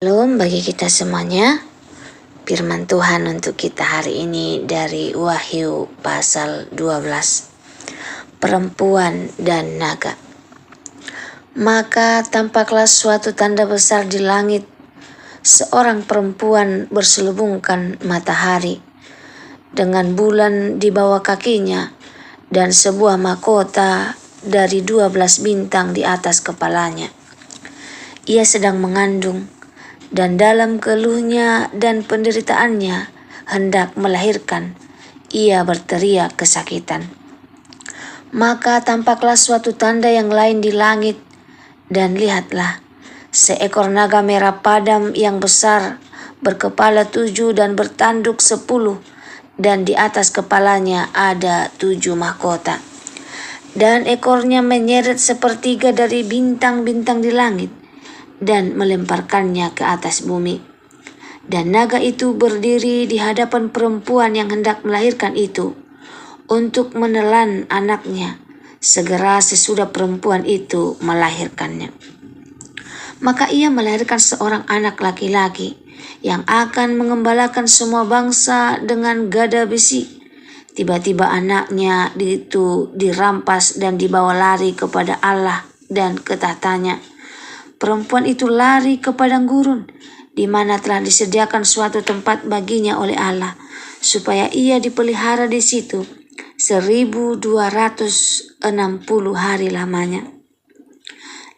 Shalom bagi kita semuanya. Firman Tuhan untuk kita hari ini dari Wahyu pasal 12. Perempuan dan naga. Maka tampaklah suatu tanda besar di langit, seorang perempuan berselubungkan matahari, dengan bulan di bawah kakinya, dan sebuah mahkota dari 12 bintang di atas kepalanya. Ia sedang mengandung, dan dalam keluhnya dan penderitaannya hendak melahirkan, ia berteriak kesakitan. Maka tampaklah suatu tanda yang lain di langit, dan lihatlah, seekor naga merah padam yang besar, berkepala 7 dan bertanduk 10, dan di atas kepalanya ada 7 mahkota. Dan ekornya menyeret sepertiga dari bintang-bintang di langit, dan melemparkannya ke atas bumi. Dan naga itu berdiri di hadapan perempuan yang hendak melahirkan itu, untuk menelan anaknya, segera sesudah perempuan itu melahirkannya. Maka ia melahirkan seorang anak laki-laki, yang akan mengembalakan semua bangsa dengan gada besi. Tiba-tiba anaknya itu dirampas dan dibawa lari kepada Allah dan ke tahtanya. Perempuan itu lari ke padang gurun, di mana telah disediakan suatu tempat baginya oleh Allah, supaya ia dipelihara di situ 1260 hari lamanya.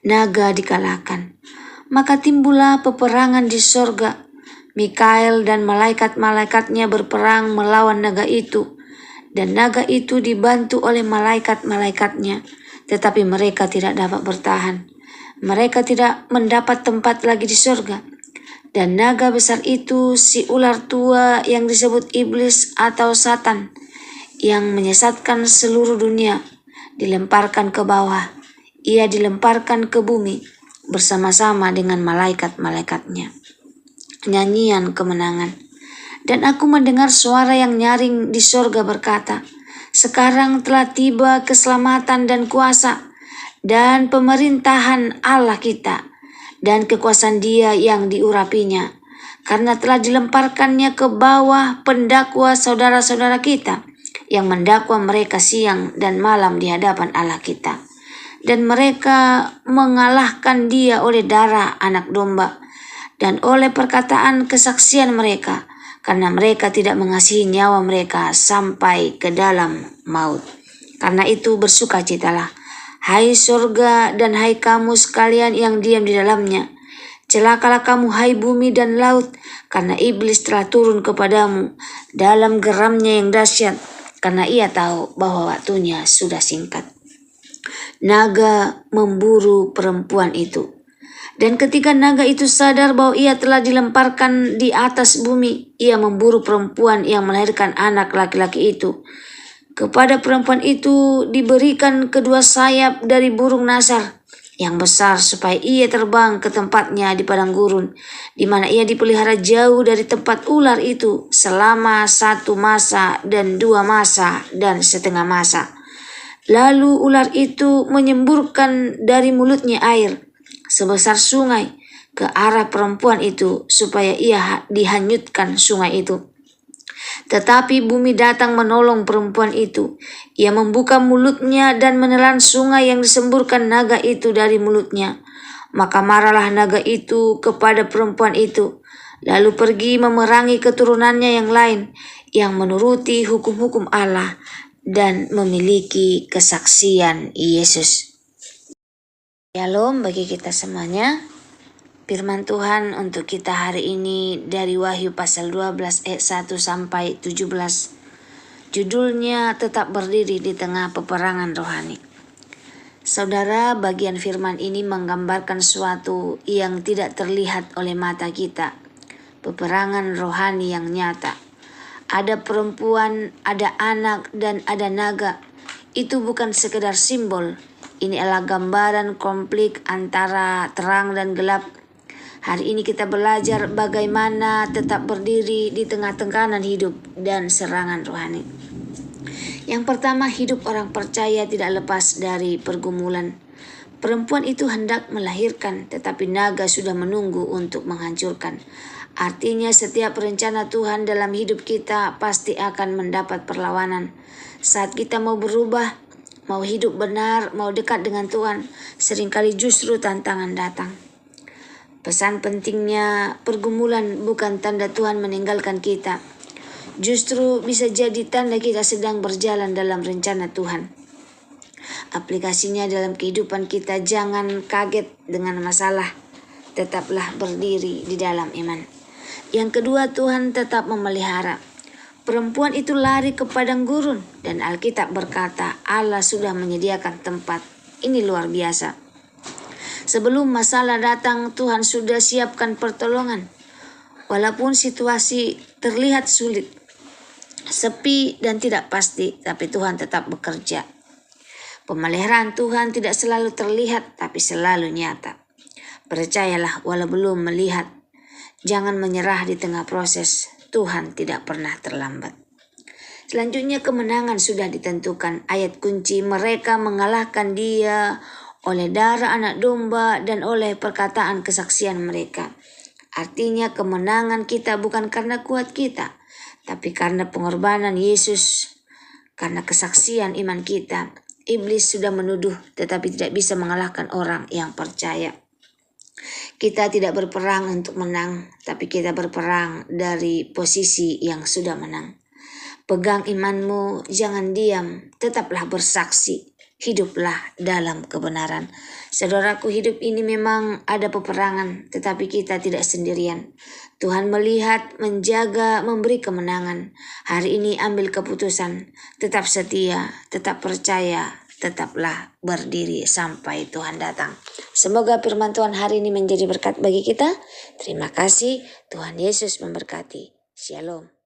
Naga dikalahkan, maka timbullah peperangan di sorga. Mikael dan malaikat-malaikatnya berperang melawan naga itu, dan naga itu dibantu oleh malaikat-malaikatnya, tetapi mereka tidak dapat bertahan. Mereka tidak mendapat tempat lagi di surga. Dan naga besar itu, si ular tua yang disebut iblis atau Satan, yang menyesatkan seluruh dunia, dilemparkan ke bawah. Ia dilemparkan ke bumi bersama-sama dengan malaikat-malaikatnya. Nyanyian kemenangan. Dan aku mendengar suara yang nyaring di surga berkata, "Sekarang telah tiba keselamatan dan kuasa dan pemerintahan Allah kita, dan kekuasaan Dia yang diurapinya, karena telah dilemparkannya ke bawah pendakwa saudara-saudara kita, yang mendakwa mereka siang dan malam di hadapan Allah kita. Dan mereka mengalahkan Dia oleh darah anak domba, dan oleh perkataan kesaksian mereka, karena mereka tidak mengasihi nyawa mereka sampai ke dalam maut. Karena itu bersukacitalah, hai surga, dan hai kamu sekalian yang diam di dalamnya. Celakalah kamu, hai bumi dan laut, karena iblis telah turun kepadamu dalam geramnya yang dahsyat, karena ia tahu bahwa waktunya sudah singkat." Naga memburu perempuan itu. Dan ketika naga itu sadar bahwa ia telah dilemparkan di atas bumi, ia memburu perempuan yang melahirkan anak laki-laki itu. Kepada perempuan itu diberikan kedua sayap dari burung nasar yang besar, supaya ia terbang ke tempatnya di padang gurun, di mana ia dipelihara jauh dari tempat ular itu selama 1 masa dan 2 masa dan setengah masa. Lalu ular itu menyemburkan dari mulutnya air sebesar sungai ke arah perempuan itu, supaya ia dihanyutkan sungai itu. Tetapi bumi datang menolong perempuan itu. Ia membuka mulutnya dan menelan sungai yang disemburkan naga itu dari mulutnya. Maka marahlah naga itu kepada perempuan itu, lalu pergi memerangi keturunannya yang lain, yang menuruti hukum-hukum Allah dan memiliki kesaksian Yesus. Shalom bagi kita semuanya. Firman Tuhan untuk kita hari ini dari Wahyu pasal 12 ayat 1 sampai 17. Judulnya tetap berdiri di tengah peperangan rohani. Saudara, bagian firman ini menggambarkan sesuatu yang tidak terlihat oleh mata kita. Peperangan rohani yang nyata. Ada perempuan, ada anak, dan ada naga. Itu bukan sekedar simbol. Ini adalah gambaran konflik antara terang dan gelap. Hari ini kita belajar bagaimana tetap berdiri di tengah tekanan hidup dan serangan rohani. Yang pertama, hidup orang percaya tidak lepas dari pergumulan. Perempuan itu hendak melahirkan, tetapi naga sudah menunggu untuk menghancurkan. Artinya setiap rencana Tuhan dalam hidup kita pasti akan mendapat perlawanan. Saat kita mau berubah, mau hidup benar, mau dekat dengan Tuhan, seringkali justru tantangan datang. Pesan pentingnya, pergumulan bukan tanda Tuhan meninggalkan kita. Justru bisa jadi tanda kita sedang berjalan dalam rencana Tuhan. Aplikasinya dalam kehidupan kita, jangan kaget dengan masalah. Tetaplah berdiri di dalam iman. Yang kedua, Tuhan tetap memelihara. Perempuan itu lari ke padang gurun dan Alkitab berkata Allah sudah menyediakan tempat. Ini luar biasa. Sebelum masalah datang, Tuhan sudah siapkan pertolongan. Walaupun situasi terlihat sulit, sepi dan tidak pasti, tapi Tuhan tetap bekerja. Pemeliharaan Tuhan tidak selalu terlihat, tapi selalu nyata. Percayalah walau belum melihat. Jangan menyerah di tengah proses. Tuhan tidak pernah terlambat. Selanjutnya kemenangan sudah ditentukan. Ayat kunci, mereka mengalahkan Dia oleh darah anak domba dan oleh perkataan kesaksian mereka. Artinya kemenangan kita bukan karena kuat kita, tapi karena pengorbanan Yesus, karena kesaksian iman kita. Iblis sudah menuduh tetapi tidak bisa mengalahkan orang yang percaya. Kita tidak berperang untuk menang, tapi kita berperang dari posisi yang sudah menang. Pegang imanmu, jangan diam, tetaplah bersaksi. Hiduplah dalam kebenaran. Saudaraku, hidup ini memang ada peperangan, tetapi kita tidak sendirian. Tuhan melihat, menjaga, memberi kemenangan. Hari ini ambil keputusan, tetap setia, tetap percaya, tetaplah berdiri sampai Tuhan datang. Semoga firman Tuhan hari ini menjadi berkat bagi kita. Terima kasih, Tuhan Yesus memberkati. Shalom.